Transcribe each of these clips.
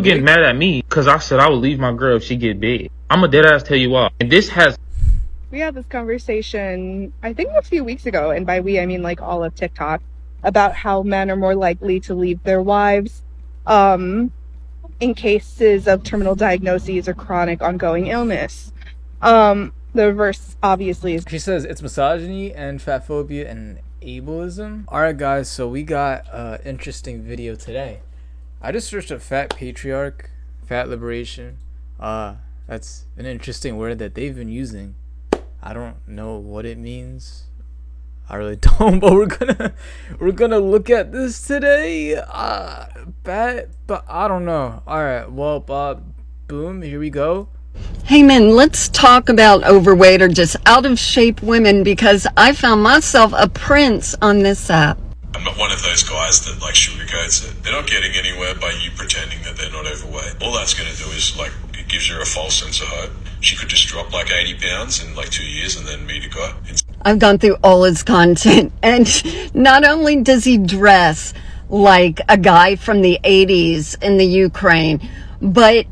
getting mad at me because I said I would leave my girl if she get big. I'm a dead ass tell you why. And this has. We had this conversation, I think a few weeks ago, and by we, I mean like all of TikTok, about how men are more likely to leave their wives in cases of terminal diagnoses or chronic ongoing illness. The reverse, obviously, is... She says it's misogyny and fat phobia and ableism. Alright guys, so we got an interesting video today. I just searched up fat patriarch, fat liberation. That's an interesting word that they've been using. I don't know what it means. I really don't, but we're gonna look at this today. But I don't know. Alright, well, boom, here we go. Hey men, let's talk about overweight or just out of shape women, because I found myself a prince on this app. I'm not one of those guys that like sugarcoats it. They're not getting anywhere by you pretending that they're not overweight. All that's going to do is like, it gives her a false sense of hope. She could just drop like 80 pounds in like 2 years and then meet a guy. I've gone through all his content, and not only does he dress like a guy from the 80s in the Ukraine, but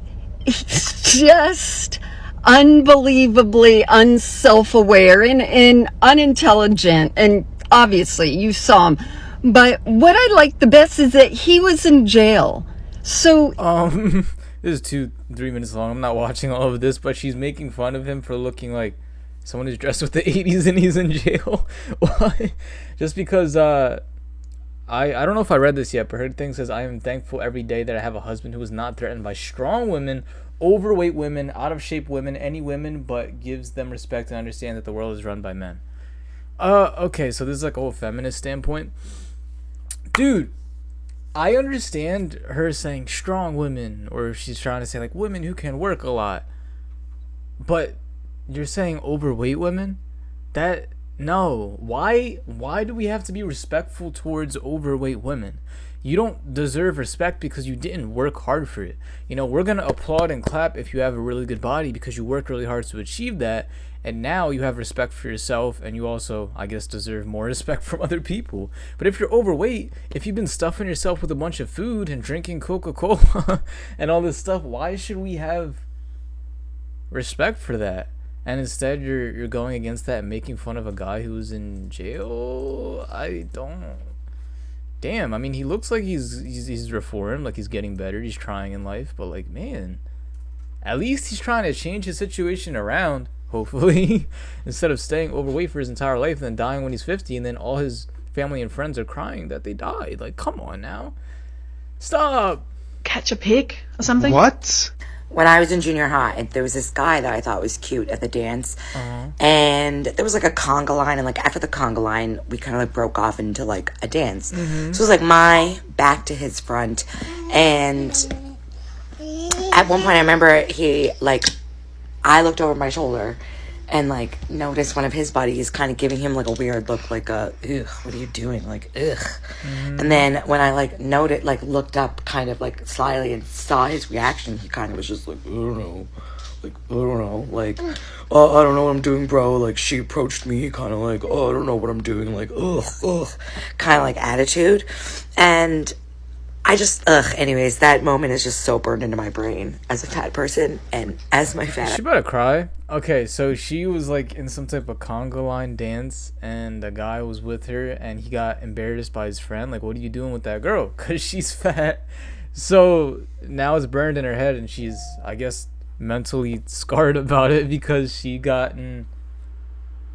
he's just unbelievably unself-aware and unintelligent. And obviously you saw him, but what I like the best is that he was in jail. So this is 2-3 minutes long. I'm not watching all of this, but she's making fun of him for looking like someone who's dressed with the 80s and he's in jail. Why? Just because I don't know if I read this yet, but her thing says, I am thankful every day that I have a husband who is not threatened by strong women, overweight women, out of shape women, any women, but gives them respect and understand that the world is run by men. Okay, so this is like a whole feminist standpoint. Dude, I understand her saying strong women, or she's trying to say like women who can work a lot. But you're saying overweight women? No. Why do we have to be respectful towards overweight women? You don't deserve respect because you didn't work hard for it. You know, we're going to applaud and clap if you have a really good body because you worked really hard to achieve that. And now you have respect for yourself, and you also, I guess, deserve more respect from other people. But if you're overweight, if you've been stuffing yourself with a bunch of food and drinking Coca-Cola and all this stuff, why should we have respect for that? And instead you're going against that and making fun of a guy who's in jail? I don't. Damn, I mean, he looks like he's reformed, like he's getting better, he's trying in life, but like, man, at least he's trying to change his situation around, hopefully, instead of staying overweight for his entire life and then dying when he's 50, and then all his family and friends are crying that they died. Like, come on now. Stop. Catch a pig or something? What? When I was in junior high, there was this guy that I thought was cute at the dance, and there was like a conga line, and like after the conga line, we kind of like broke off into like a dance. So it was like my back to his front, and at one point I remember I looked over my shoulder and like noticed one of his buddies kind of giving him like a weird look, like ugh, what are you doing, like ugh. And then when I like looked up kind of like slyly and saw his reaction, he kind of was just like, I don't know, like oh, I don't know what I'm doing, bro. Like, she approached me kind of like, oh, I don't know what I'm doing, like ugh kind of like attitude. And I just, anyways, that moment is just so burned into my brain as a fat person and as my fat. She better cry. Okay, so she was like in some type of conga line dance, and the guy was with her, and he got embarrassed by his friend. Like, what are you doing with that girl? Because she's fat. So now it's burned in her head, and she's, I guess, mentally scarred about it because she gotten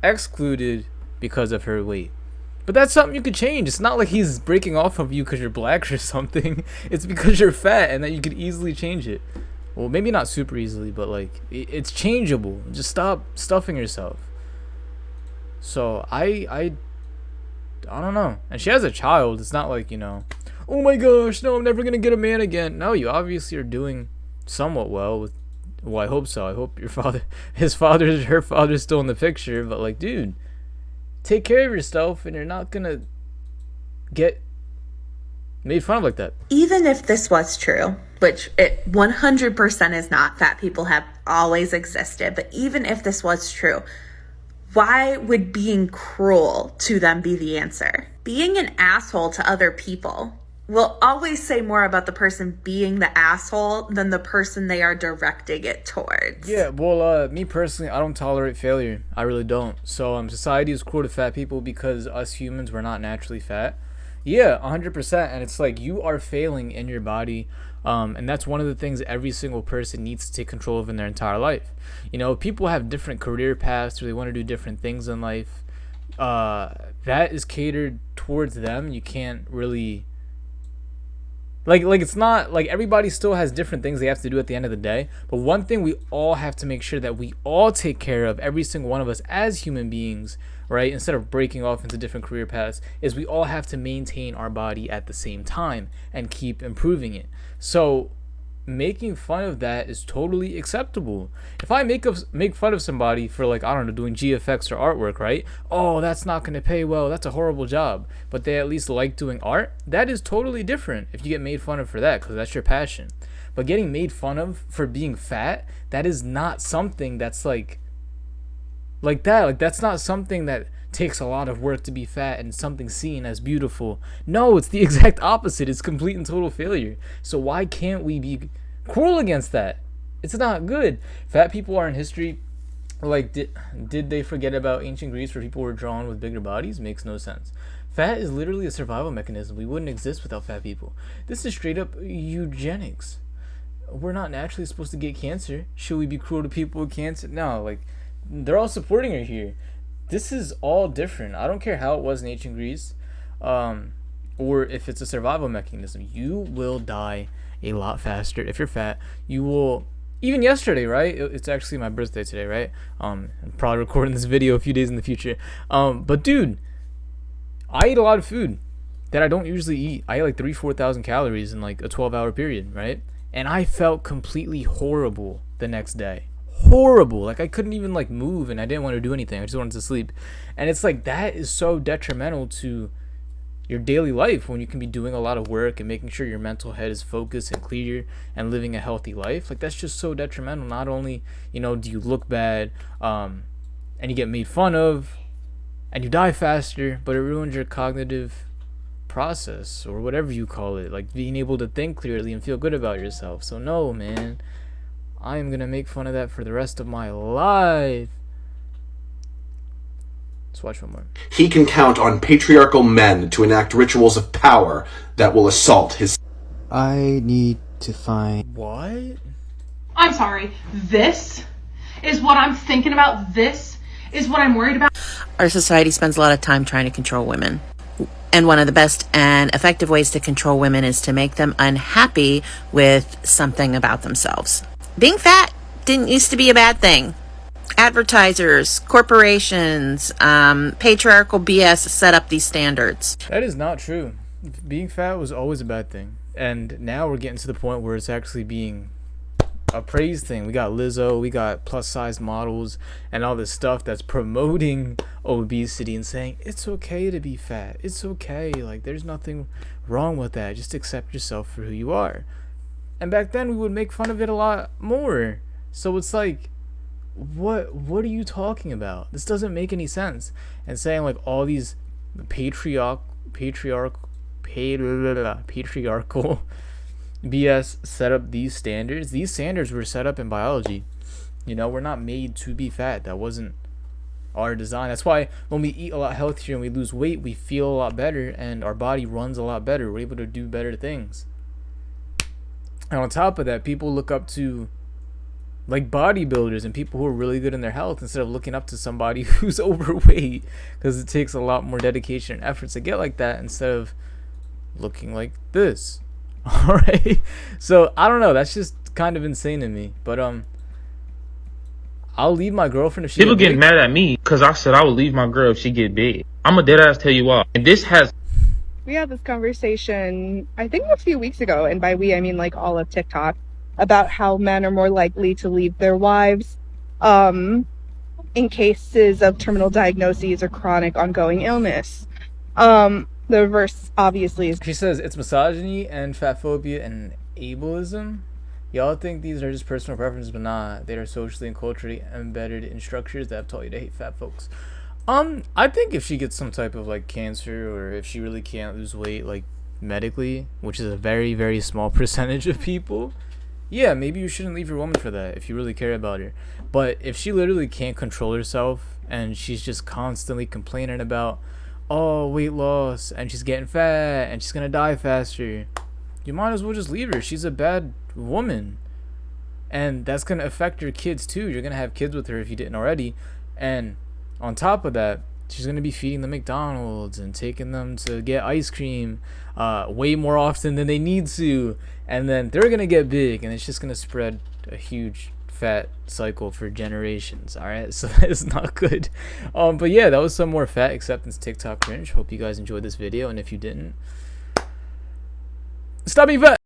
excluded because of her weight. But that's something you could change. It's not like he's breaking off of you because you're black or something. It's because you're fat, and that you could easily change it. Well, maybe not super easily, but like it's changeable. Just stop stuffing yourself. So I don't know. And she has a child. It's not like, you know, oh my gosh, no, I'm never gonna get a man again. No, you obviously are doing somewhat well with. Well, I hope so. I hope her father's still in the picture. But like, dude, take care of yourself, and you're not gonna get made fun of like that. Even if this was true, which it 100% is not, fat people have always existed, but even if this was true, why would being cruel to them be the answer? Being an asshole to other people will always say more about the person being the asshole than the person they are directing it towards. Yeah, well, me personally, I don't tolerate failure. I really don't. So, society is cruel to fat people because us humans, we're not naturally fat. Yeah, 100%. And it's like you are failing in your body. And that's one of the things every single person needs to take control of in their entire life. You know, people have different career paths or they want to do different things in life. That is catered towards them. You can't really... Like it's not like everybody still has different things they have to do at the end of the day, but one thing we all have to make sure that we all take care of, every single one of us as human beings, right, instead of breaking off into different career paths, is we all have to maintain our body at the same time and keep improving it. So making fun of that is totally acceptable. If I make fun of somebody for, like, I don't know, doing GFX or artwork, right? Oh, that's not going to pay well, that's a horrible job, but they at least like doing art, that is totally different if you get made fun of for that, because that's your passion. But getting made fun of for being fat, that is not something that's like that. Like, that's not something that takes a lot of work to be fat and something seen as beautiful. No, it's the exact opposite. It's complete and total failure. So why can't we be cruel against that? It's not good. Fat people are in history. Like, did they forget about ancient Greece where people were drawn with bigger bodies? Makes no sense. Fat is literally a survival mechanism. We wouldn't exist without fat people. This is straight up eugenics. We're not naturally supposed to get cancer. Should we be cruel to people with cancer? No, like, they're all supporting her here. This is all different. I don't care how it was in ancient Greece, or if it's a survival mechanism. You will die a lot faster if you're fat. You will. Even yesterday, right? It's actually my birthday today, right? I'm probably recording this video a few days in the future. But dude, I eat a lot of food that I don't usually eat. I eat like 4,000 calories in like a 12-hour period, right? And I felt completely horrible the next day. Horrible. Like, I couldn't even like move, and I didn't want to do anything. I just wanted to sleep. And it's like, that is so detrimental to your daily life when you can be doing a lot of work and making sure your mental head is focused and clear and living a healthy life. Like, that's just so detrimental. Not only, you know, do you look bad, and you get made fun of, and you die faster, but it ruins your cognitive process, or whatever you call it, like being able to think clearly and feel good about yourself. So no, man, I am gonna make fun of that for the rest of my life. Let's watch one more. He can count on patriarchal men to enact rituals of power that will assault his... I need to find... What? I'm sorry. This is what I'm thinking about. This is what I'm worried about. Our society spends a lot of time trying to control women. And one of the best and effective ways to control women is to make them unhappy with something about themselves. Being fat didn't used to be a bad thing. Advertisers, corporations, patriarchal BS set up these standards. That is not true. Being fat was always a bad thing. And now we're getting to the point where it's actually being a praise thing. We got Lizzo, we got plus size models, and all this stuff that's promoting obesity and saying it's okay to be fat. It's okay. Like, there's nothing wrong with that. Just accept yourself for who you are. And back then we would make fun of it a lot more. So it's like, what are you talking about? This doesn't make any sense. And saying like all these patriarchal BS set up these standards. These standards were set up in biology. You know, we're not made to be fat. That wasn't our design. That's why when we eat a lot healthier and we lose weight, we feel a lot better and our body runs a lot better. We're able to do better things. And on top of that, people look up to like bodybuilders and people who are really good in their health instead of looking up to somebody who's overweight, because it takes a lot more dedication and effort to get like that instead of looking like this. All right, so I don't know, that's just kind of insane to me. But I'll leave my girlfriend if she people get mad at me because I said I would leave my girl if she get big. I'm a dead ass tell you why. And this has... We had this conversation, I think a few weeks ago, and by we I mean like all of TikTok, about how men are more likely to leave their wives in cases of terminal diagnoses or chronic ongoing illness. The reverse obviously is... She says it's misogyny and fatphobia and ableism. Y'all think these are just personal preferences, but nah, they are socially and culturally embedded in structures that have taught you to hate fat folks. I think if she gets some type of like cancer, or if she really can't lose weight, like medically, which is a very, very small percentage of people, yeah, maybe you shouldn't leave your woman for that if you really care about her. But if she literally can't control herself and she's just constantly complaining about, oh, weight loss, and she's getting fat and she's gonna die faster, you might as well just leave her. She's a bad woman, and that's gonna affect your kids too. You're gonna have kids with her if you didn't already, and on top of that, she's gonna be feeding them McDonald's and taking them to get ice cream way more often than they need to, and then they're gonna get big, and it's just gonna spread a huge fat cycle for generations. All right, so that is not good. But yeah, that was some more fat acceptance TikTok cringe. Hope you guys enjoyed this video, and if you didn't, stop being fat.